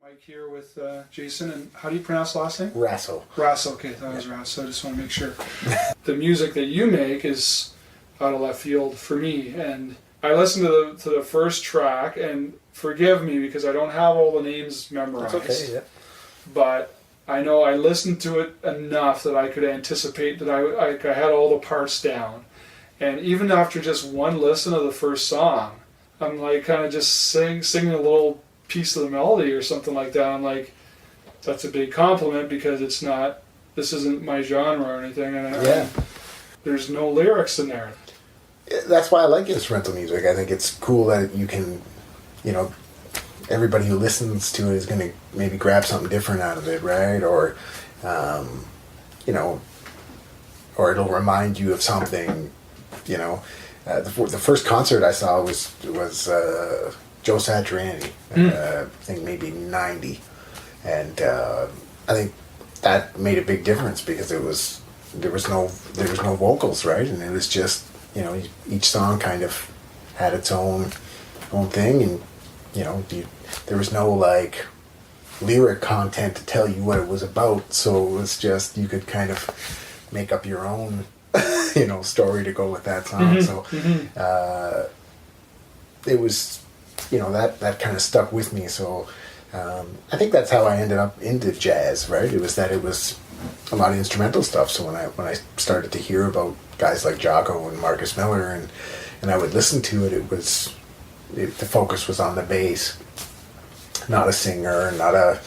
Mike here with Jason, and how do you pronounce the last name? Raso. Raso, okay, I thought it was Raso, I just want to make sure. The music that you make is out of left field for me, and I listened to the first track, and forgive me because I don't have all the names memorized. That's okay, yeah. But I know I listened to it enough that I could anticipate that I had all the parts down. And even after just one listen of the first song, I'm like kind of just singing a little piece of the melody or something like that. I'm like, that's a big compliment because this isn't my genre or anything. And there's no lyrics in there. That's why I like instrumental music. I think it's cool that you can, everybody who listens to it is going to maybe grab something different out of it, right? Or, or it'll remind you of something, The first concert I saw was Joe Satriani, I think maybe 90. And I think that made a big difference because there was no vocals, right? And it was just, each song kind of had its own thing, and there was no like lyric content to tell you what it was about, so it was just you could kind of make up your own story to go with that song. It was that kind of stuck with me. So I think that's how I ended up into jazz, right? It was a lot of instrumental stuff. So when I started to hear about guys like Jocko and Marcus Miller and I would listen to it, the focus was on the bass, not a singer, not a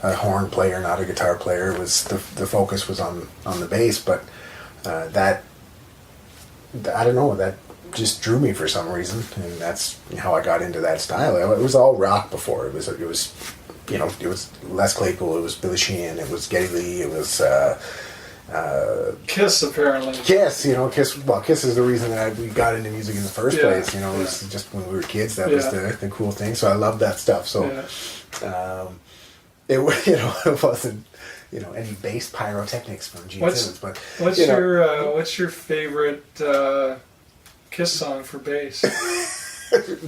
horn player, not a guitar player. It was the focus was on the bass, but that I don't know, that just drew me for some reason, and that's how I got into that style. It was all rock before. It was Les Claypool, it was Billy Sheehan, it was Geddy Lee, it was Kiss, apparently. Kiss, Kiss. Well, Kiss is the reason that we got into music in the first place. It was just when we were kids, that was the cool thing. So I loved that stuff. So it wasn't any bass pyrotechnics from Gene Simmons. But what's your favorite Kiss song for bass?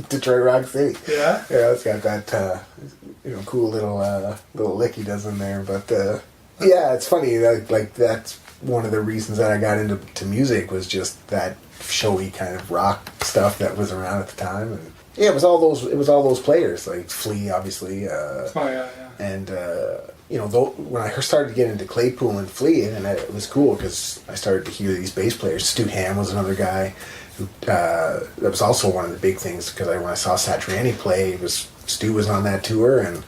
Detroit Rock City. Yeah. Yeah, it's got that cool little lick he does in there. But yeah, it's funny. Like that's one of the reasons that I got into music was just that showy kind of rock stuff that was around at the time, and it was all those players like Flea, obviously. And when I started to get into Claypool and Flea, and it was cool because I started to hear these bass players. Stu Hamm was another guy who that was also one of the big things because when I saw Satriani play, Stu was on that tour and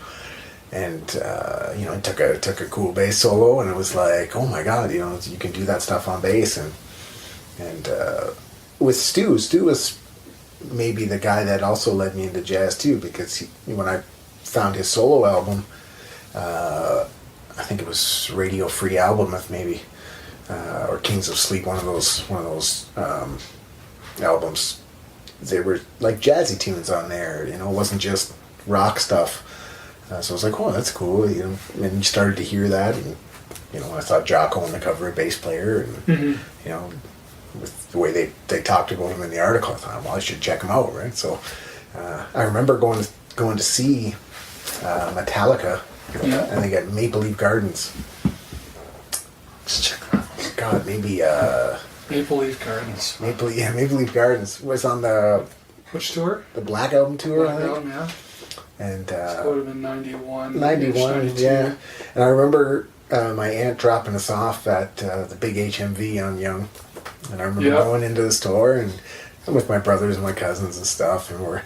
he took a cool bass solo, and it was like, oh my god, you can do that stuff on bass. And with Stu was maybe the guy that also led me into jazz too, because when I found his solo album, I think it was Radio Free Album, if maybe, or Kings of Sleep, one of those albums. There were like jazzy tunes on there. It wasn't just rock stuff. So I was like, oh, that's cool. And you started to hear that, and I saw Jocko on the cover, a bass player, and with the way they talked about him in the article, I thought, well, I should check him out, right? So I remember going to see Metallica, and they got Maple Leaf Gardens. Let's check that out. God, maybe Maple Leaf Gardens. Maple Leaf Gardens was on the which tour? The Black Album tour, Black I think. Album, yeah. And that would have been 91. 91, yeah. And I remember my aunt dropping us off at the big HMV on Yonge. And I remember going into the store and I'm with my brothers and my cousins and stuff, and we're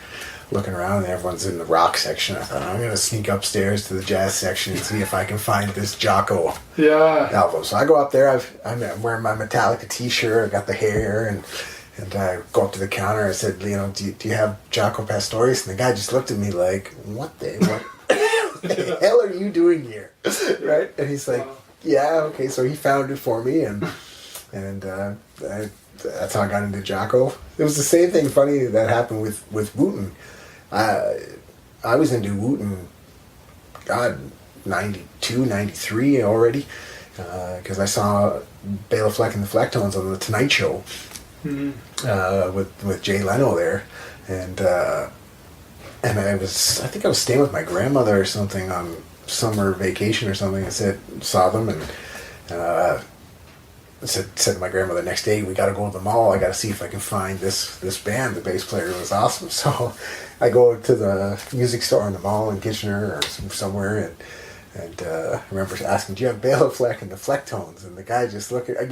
looking around and everyone's in the rock section. I thought, I'm going to sneak upstairs to the jazz section and see if I can find this Jocko album. So I go up there, I'm wearing my Metallica t-shirt, I got the hair, and I go up to the counter. I said, do you have Jaco Pastorius? And the guy just looked at me like, what the hell are you doing here? Right? And he's like, yeah, okay. So he found it for me, and that's how I got into Jaco. It was the same thing funny that happened with Wooten. I was into Wooten, God, 92, 93 already, because I saw Bela Fleck and the Flecktones on The Tonight Show. With Jay Leno there, and and I think I was staying with my grandmother or something on summer vacation or something. Saw them and said to my grandmother the next day, we got to go to the mall. I got to see if I can find this band. The bass player was awesome. So I go to the music store in the mall in Kitchener or somewhere, and I remember asking, do you have Bela Fleck and the Flecktones? And the guy just looking at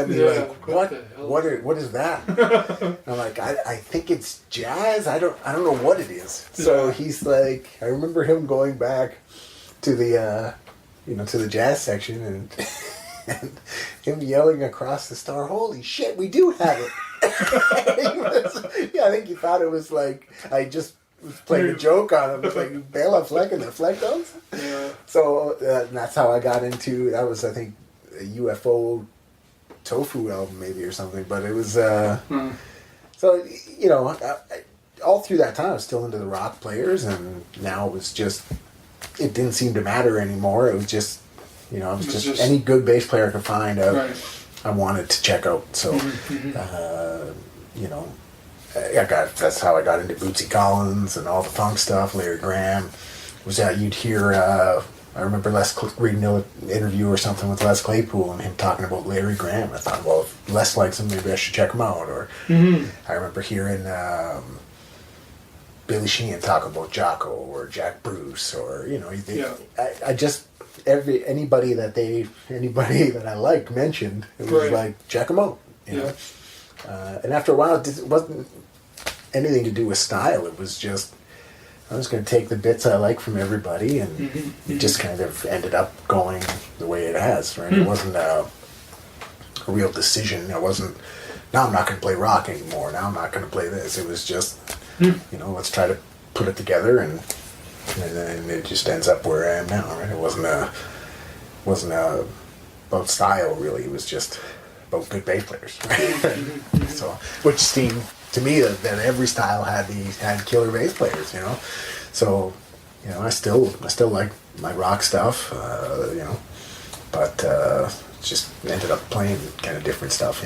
me like, what is that? I'm like, I think it's jazz. I don't know what it is. So he's like, I remember him going back to the to the jazz section and him yelling across the store, holy shit, we do have it. I think he thought it was like I just was playing a joke on him. It's like Bela Fleck and the Flecktones. Yeah. So that's how I got into. That was, I think, a UFO Tofu album maybe or something. But it was so all through that time I was still into the rock players, and now it was just it didn't seem to matter anymore. It was just it was just any good bass player I could find. I wanted to check out. So that's how I got into Bootsy Collins and all the funk stuff. Larry Graham was you'd hear. I remember reading an interview or something with Les Claypool and him talking about Larry Graham. I thought, well, if Les likes him, maybe I should check him out. Or I remember hearing Billy Sheehan talk about Jocko or Jack Bruce, or I just anybody that I liked mentioned, it was like, check them out. And after a while, it wasn't anything to do with style. It was just I was going to take the bits I like from everybody, and it just kind of ended up going the way it has. Right? It wasn't a real decision. It wasn't. Now I'm not going to play rock anymore. Now I'm not going to play this. It was just let's try to put it together, and then it just ends up where I am now. Right? It wasn't about style really. It was just about good bass players. Right? So, which seemed to me that every style had killer bass players. So I still like my rock stuff. But just ended up playing kind of different stuff.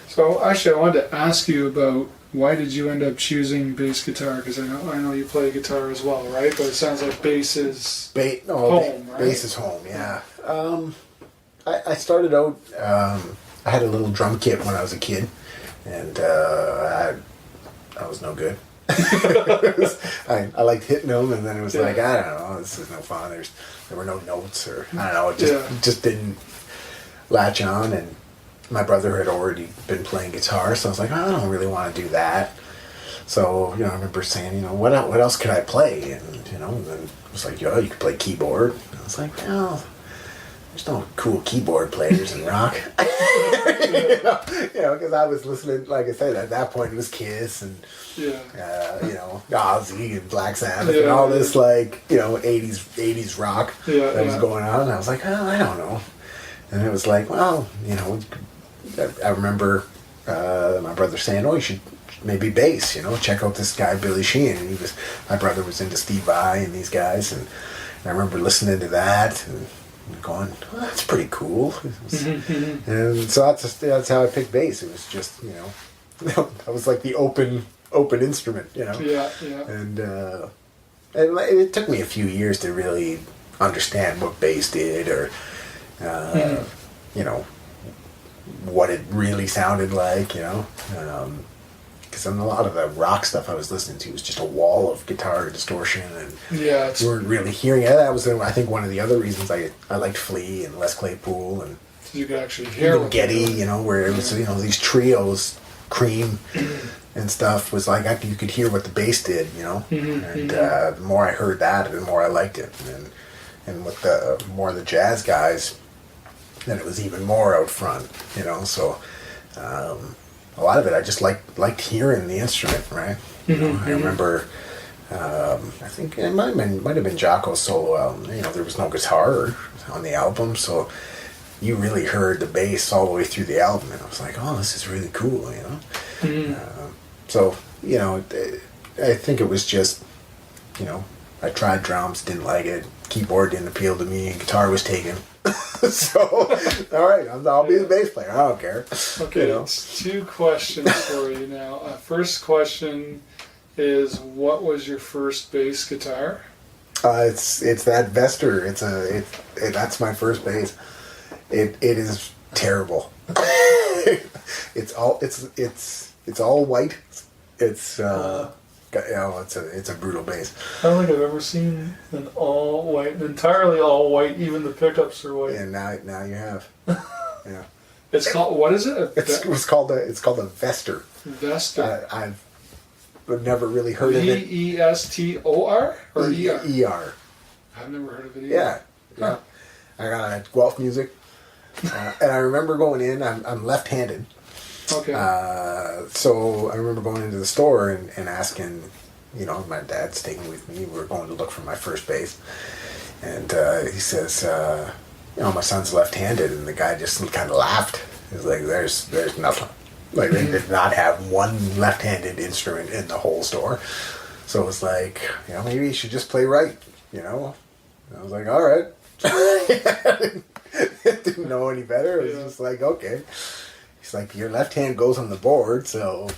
So actually, I wanted to ask you about why did you end up choosing bass guitar? Because I know you play guitar as well, right? But it sounds like bass is home, right? Bass is home, yeah. I started out. I had a little drum kit when I was a kid, and I was no good. I liked hitting them, and then it was like, I don't know, this is no fun. There were no notes, or I don't know, it just didn't latch on. And my brother had already been playing guitar, so I was like, I don't really want to do that. So I remember saying, what else could I play? And and then it was like, you could play keyboard. And I was like, well, there's no cool keyboard players in rock. Because I was listening, like I said, at that point it was Kiss and Ozzy and Black Sabbath and all this 80s rock that was going on. And I was like, oh, I don't know. And it was like, well, I remember my brother saying, oh, you should maybe bass, check out this guy Billy Sheehan. And my brother was into Steve Vai and these guys, and I remember listening to that and going, well, that's pretty cool. And so that's how I picked bass. It was just that was like the open instrument, And it took me a few years to really understand what bass did, or what it really sounded like, because in a lot of the rock stuff I was listening to was just a wall of guitar distortion, and you weren't really hearing it. That was, I think, one of the other reasons I liked Flea and Les Claypool, and you could actually hear Geddy, where it was these trios, Cream and stuff, was like you could hear what the bass did, and the more I heard that, the more I liked it, and with the more of the jazz guys, then it was even more out front, so a lot of it I just liked hearing the instrument, right? I remember I think it might have been Jocko's solo album. There was no guitar on the album, so you really heard the bass all the way through the album, and I was like, oh, this is really cool, So I think it was just I tried drums, didn't like it, keyboard didn't appeal to me, and guitar was taken. So, all right, I'll be the bass player. I don't care. Okay, it's two questions for you now. First question is, what was your first bass guitar? It's that Vester. That's my first bass. It is terrible. it's all white. It's it's a brutal bass. I don't think I've ever seen an entirely all white. Even the pickups are white. And now you have. Yeah. It's called, what is it? It's called a Vester. Vester. I've never really heard of it. Vestor or ER? ER. I've never heard of it either. Yeah. Huh. I got Guelph music, and I remember going in. I'm left-handed. Okay. So I remember going into the store and asking, my dad's staying with me. We were going to look for my first bass, and he says, my son's left-handed, and the guy just kind of laughed. He's like, "There's nothing." Like they did not have one left-handed instrument in the whole store. So it was like, maybe you should just play right. I was like, all right. Didn't know any better. It was just like, okay. He's like, your left hand goes on the board, so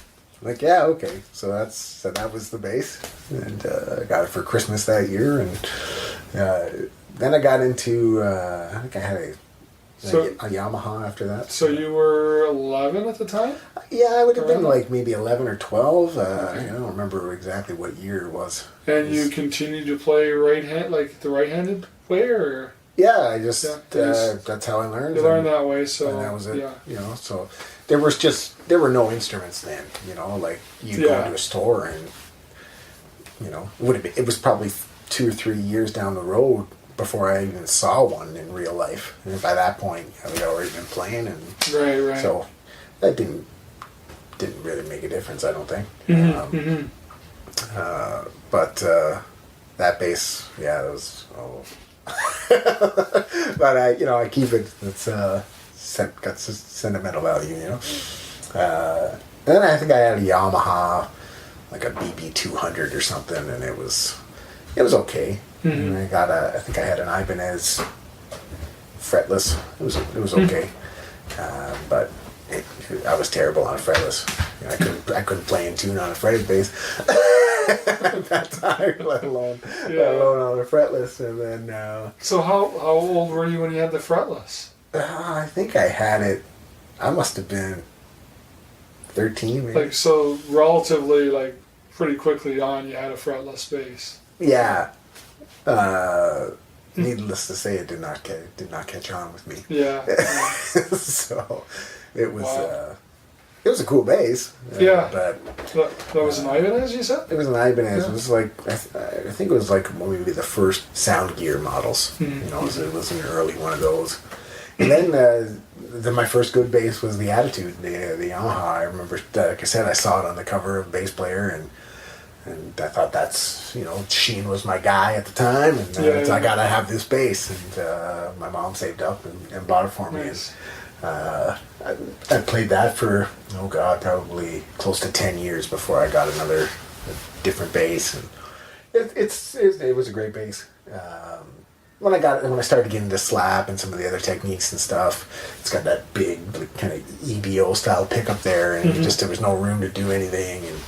I'm like, yeah, okay. So that was the bass, and I got it for Christmas that year, and then I got into I think I had a Yamaha after that. So you were 11 at the time? Yeah, I would have been like maybe 11 or 12. I don't remember exactly what year it was. And you continued to play the right-handed player? Or? Yeah, I just that's how I learned. You learned that way, so and that was it. Yeah. So there were no instruments then. Like you go to a store and it was probably 2 or 3 years down the road before I even saw one in real life. And by that point, we'd already been playing, and right. So that didn't really make a difference, I don't think. But that bass, that was. But I keep it. It's got sentimental value, And then I think I had a Yamaha, like a BB200 or something, and it was okay. And I think I had an Ibanez fretless. It was okay, but I was terrible on a fretless. I couldn't play in tune on a fretted bass at that time, let alone on a fretless. And then so how old were you when you had the fretless? I think I had it. I must have been 13, maybe. Like, so relatively, pretty quickly on, you had a fretless bass. Yeah. Needless to say, it did not catch on with me. Yeah. So it was it was a cool bass. Yeah. But that was an Ibanez, you said? It was an Ibanez. Yeah. It was like I think it was like maybe the first Sound Gear models. It was an early one of those. And then my first good bass was the Attitude, the Yamaha. I remember, like I said, I saw it on the cover of Bass Player, and I thought that's, Sheen was my guy at the time, and I gotta have this bass, and my mom saved up and bought it for me. Nice. And I played that for, probably close to 10 years before I got a different bass, and it was a great bass. When I started getting into slap and some of the other techniques and stuff, it's got that big kind of EBO style pickup there, and there was no room to do anything, and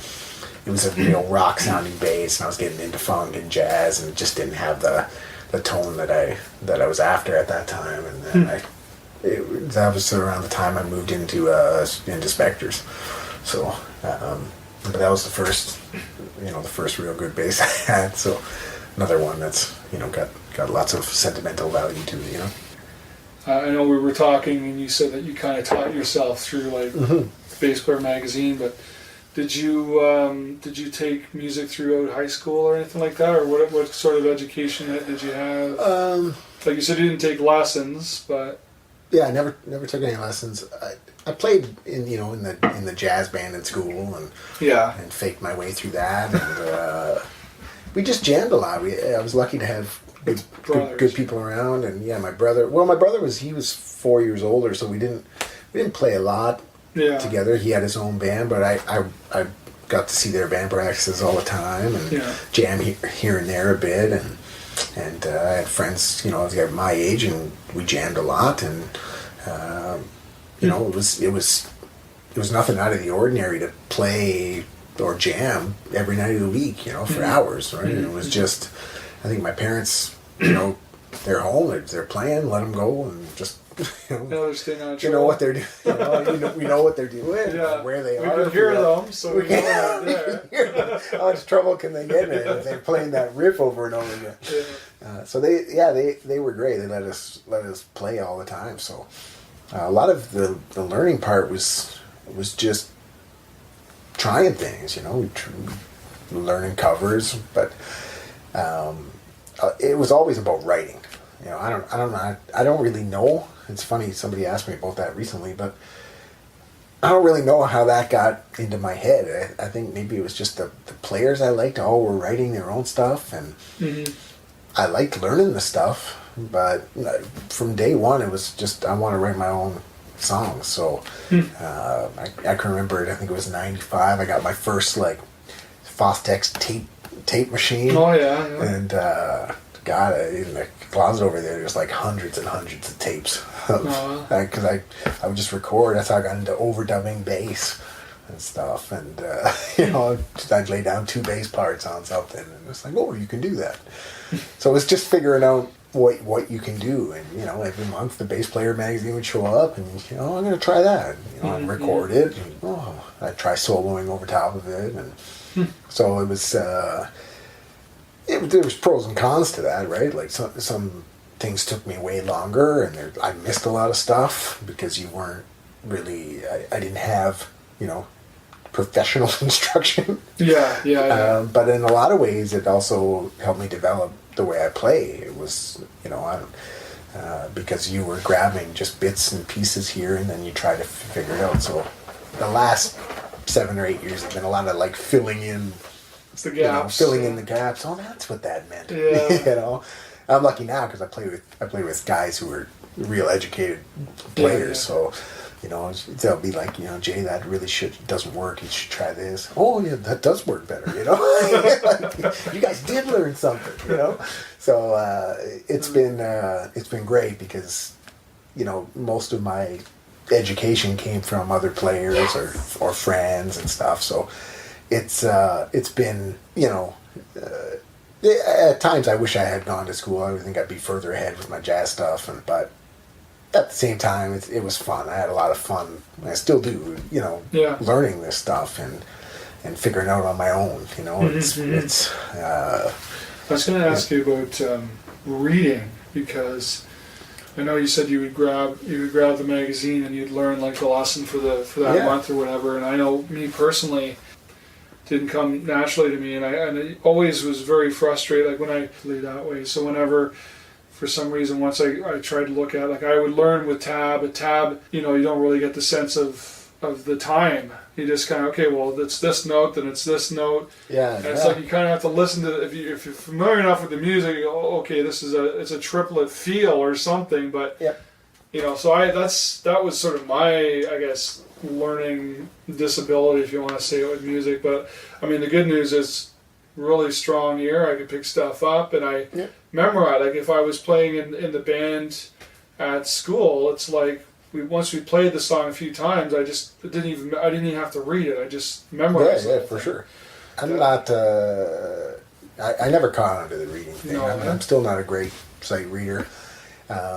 it was a real rock sounding bass, and I was getting into funk and jazz, and it just didn't have the tone that I was after at that time. And then that was around the time I moved into Spectres. So, but that was the first real good bass I had. So another one that's got lots of sentimental value to it. I know we were talking, and you said that you kind of taught yourself through Bass Player magazine, but did you take music throughout high school or anything like that, or what sort of education did you have? Like you said, you didn't take lessons, but yeah, I never took any lessons. I played in the jazz band in school, and faked my way through that, and we just jammed a lot. I was lucky to have good people around, and my brother. Well, my brother was 4 years older, so we didn't play a lot together. He had his own band, but I got to see their band practices all the time, and jam here and there a bit, and I had friends, my age, and we jammed a lot, and it was nothing out of the ordinary to play or jam every night of the week, for hours, right? And it was just, I think my parents, they're home, they're playing, let them go, and just, they're staying on you know what they're doing. We know what they're doing, where they are. We can hear them, so we know they're there. How much trouble can they get in if they're playing that riff over and over again? Yeah. So they were great. They let us play all the time. So a lot of the learning part was just trying things, learning covers, but it was always about writing. I don't really know. It's funny, somebody asked me about that recently, but I don't really know how that got into my head. I think maybe it was just the players I liked all were writing their own stuff, and I liked learning the stuff, but from day one it was just, I want to write my own songs. So I can remember it, I think it was 95, I got my first Fostex tape machine. Oh yeah. And God, in the closet over there's hundreds and hundreds of tapes. Because I would just record. That's how I got into overdubbing bass and stuff. And I'd lay down 2 bass parts on something, and it's you can do that. So it's just figuring out what you can do. And every month the Bass Player magazine would show up, and I'm going to try that. I'd record it, and I'd try soloing over top of it, and so it was. There was pros and cons to that, right? Some things took me way longer, and I missed a lot of stuff because you weren't really. I didn't have professional instruction. Yeah. But in a lot of ways, it also helped me develop the way I play. It was because you were grabbing just bits and pieces here, and then you try to figure it out. So the last 7 or 8 years have been a lot of filling in. The gaps. Filling in the gaps. Oh, that's what that meant. Yeah. I'm lucky now because I play with guys who are real educated players. So, they'll be like, Jay, that really doesn't work. You should try this. Oh, yeah, that does work better. You guys did learn something. So it's been great because most of my education came from other players or friends and stuff. So. It's been, at times I wish I had gone to school. I would think I'd be further ahead with my jazz stuff, but at the same time, it was fun. I had a lot of fun. I still do, learning this stuff and figuring out on my own. It's. I was going to ask you about reading, because I know you said you would grab the magazine and you'd learn the lesson for that month or whatever. And I know me personally. Didn't come naturally to me, and I always was very frustrated when I played that way. So whenever, for some reason, once I tried to look at I would learn with tab. A tab, you don't really get the sense of the time. You just kind of it's this note, then it's this note. Yeah. And it's you kind of have to listen to if you're familiar enough with the music. You go, okay, it's a triplet feel or something, but so that was sort of my, I guess, learning disability, if you want to say it, with music. But I mean, the good news is really strong ear. I could pick stuff up, and I memorize. If I was playing in the band at school, it's once we played the song a few times, I didn't even have to read it. I just memorized it. Yeah, for sure. I'm not. I never caught on to the reading thing. No, I'm still not a great sight reader.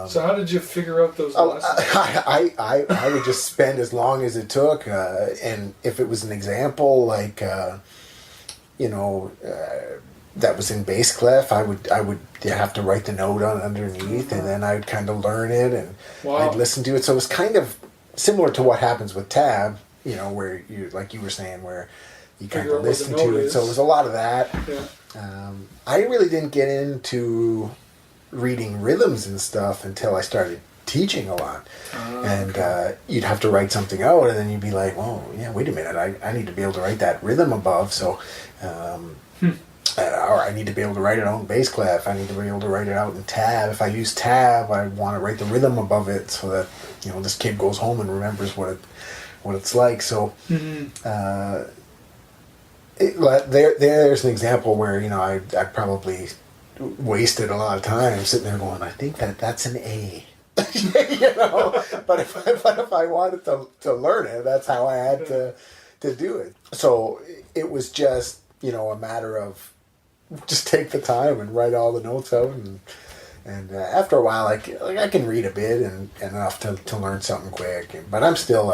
So how did you figure out those lessons? I would just spend as long as it took, and if it was an example that was in bass clef, I would have to write the note on underneath, and then I'd kind of learn it, and I'd listen to it. So it was kind of similar to what happens with tab, where you, like you were saying, where you kind of listen to it. So it was a lot of that. Yeah. I really didn't get into reading rhythms and stuff until I started teaching a lot. And you'd have to write something out, and then you'd be like, oh yeah, wait a minute, I need to be able to write that rhythm above, so or I need to be able to write it out in bass clef, I need to be able to write it out in tab. If I use tab, I want to write the rhythm above it so that this kid goes home and remembers what it's like. So there's an example where I probably wasted a lot of time sitting there going, I think that's an A. But if I wanted to learn it, that's how I had to to do it. So it was just, a matter of just take the time and write all the notes out, and after a while, I can read a bit and enough to learn something quick. But I'm still,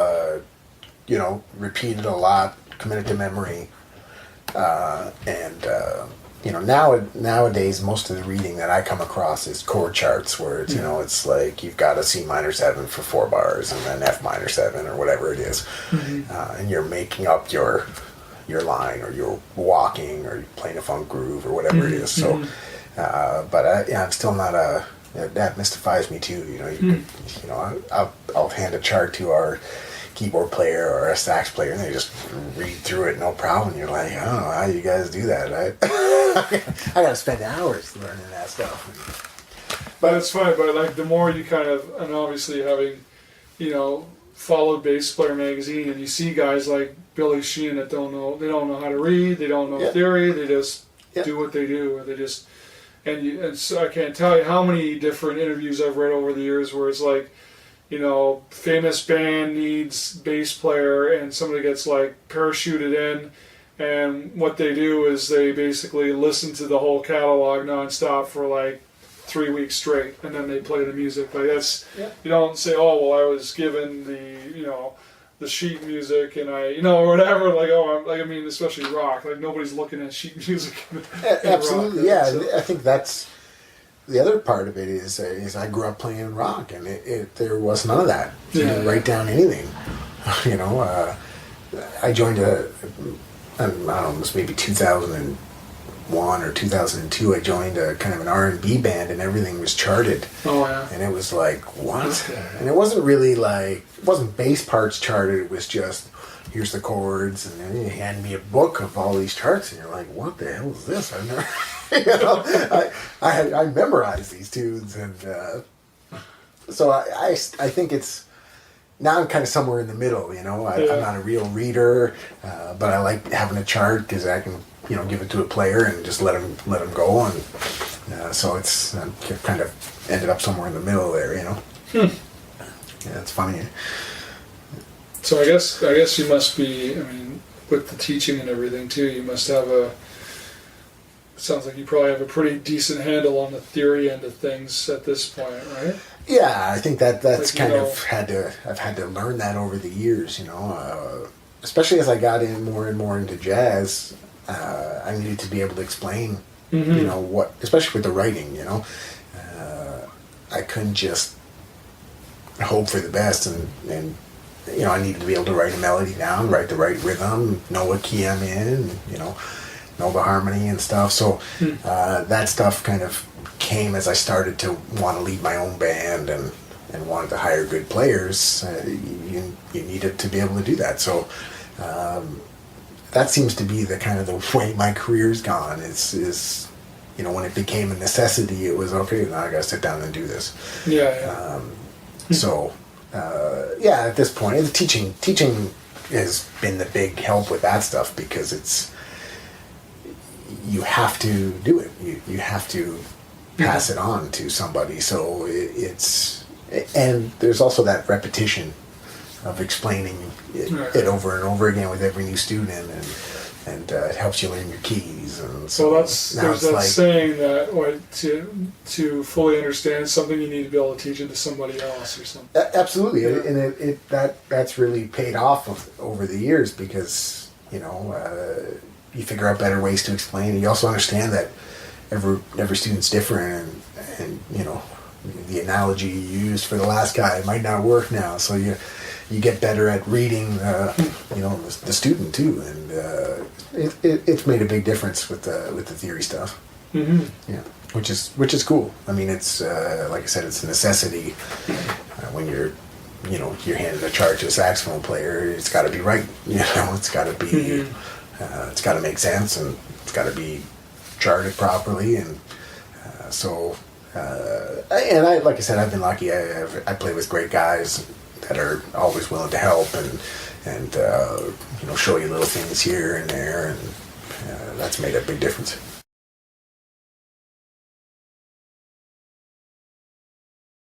repeated a lot, committed to memory, nowadays most of the reading that I come across is chord charts where it's, it's like you've got a C minor 7 for 4 bars and then F minor 7 or whatever it is, and you're making up your line, or you're walking, or you're playing a funk groove or whatever it is. So, I'm still not that mystifies me too. I'll hand a chart to our keyboard player or a sax player, and they just read through it no problem. You're like, I don't know how you guys do that. I gotta spend hours learning that stuff. But it's funny. But like the more you kind of, and obviously having, followed Bass Player magazine, and you see guys like Billy Sheehan that don't know how to read, they don't know theory, they just do what they do, or they just, and so I can't tell you how many different interviews I've read over the years where it's like, famous band needs bass player, and somebody gets like parachuted in, and what they do is they basically listen to the whole catalog nonstop for like 3 weeks straight, and then they play the music. Like that's, you don't say, oh well, I was given the sheet music and or whatever. Like especially rock. Like nobody's looking at sheet music. Absolutely, rock, yeah. So. I think that's the other part of it is I grew up playing rock, and there was none of that. You didn't write down anything. I joined I don't know, it was maybe 2001 or 2002. I joined a kind of an R&B band, and everything was charted. Oh yeah. And it was like, what? And it wasn't really it wasn't bass parts charted. It was just, here's the chords, and then you hand me a book of all these charts, and you're like, what the hell is this? I've never, I memorized these tunes, and so I think it's, now I'm kind of somewhere in the middle, I'm not a real reader, but I like having a chart because I can, give it to a player and just let him go, and so it's kind of ended up somewhere in the middle there, Yeah, it's funny. So I guess you must be, with the teaching and everything too, you must have it sounds like you probably have a pretty decent handle on the theory end of things at this point, right? Yeah, I think that's like, I've had to learn that over the years, especially as I got more and more into jazz. I needed to be able to explain, what, especially with the writing, I couldn't just hope for the best, and I needed to be able to write a melody down, write the right rhythm, know what key I'm in, know the harmony and stuff. So that stuff kind of came as I started to want to lead my own band and wanted to hire good players. You needed to be able to do that. So that seems to be the kind of the way my career's gone. Is when it became a necessity, it was okay. Now I got to sit down and do this. So at this point, teaching has been the big help with that stuff, because you have to do it. You have to pass it on to somebody. So and there's also that repetition of explaining it over and over again with every new student, and it helps you learn your keys. And so there's that saying that to fully understand something, you need to be able to teach it to somebody else or something. Absolutely, and that's really paid off over the years, because you figure out better ways to explain, and you also understand that every student's different, and the analogy you used for the last guy might not work now, so you get better at reading the student too, and it's made a big difference with the theory stuff. Which is cool. It's like I said, it's a necessity when you're handing a chart to a saxophone player. It's got to be right, it's got to be it's got to make sense, and it's got to be charted properly, and like I said, I've been lucky. I play with great guys that are always willing to help and show you little things here and there, and that's made a big difference.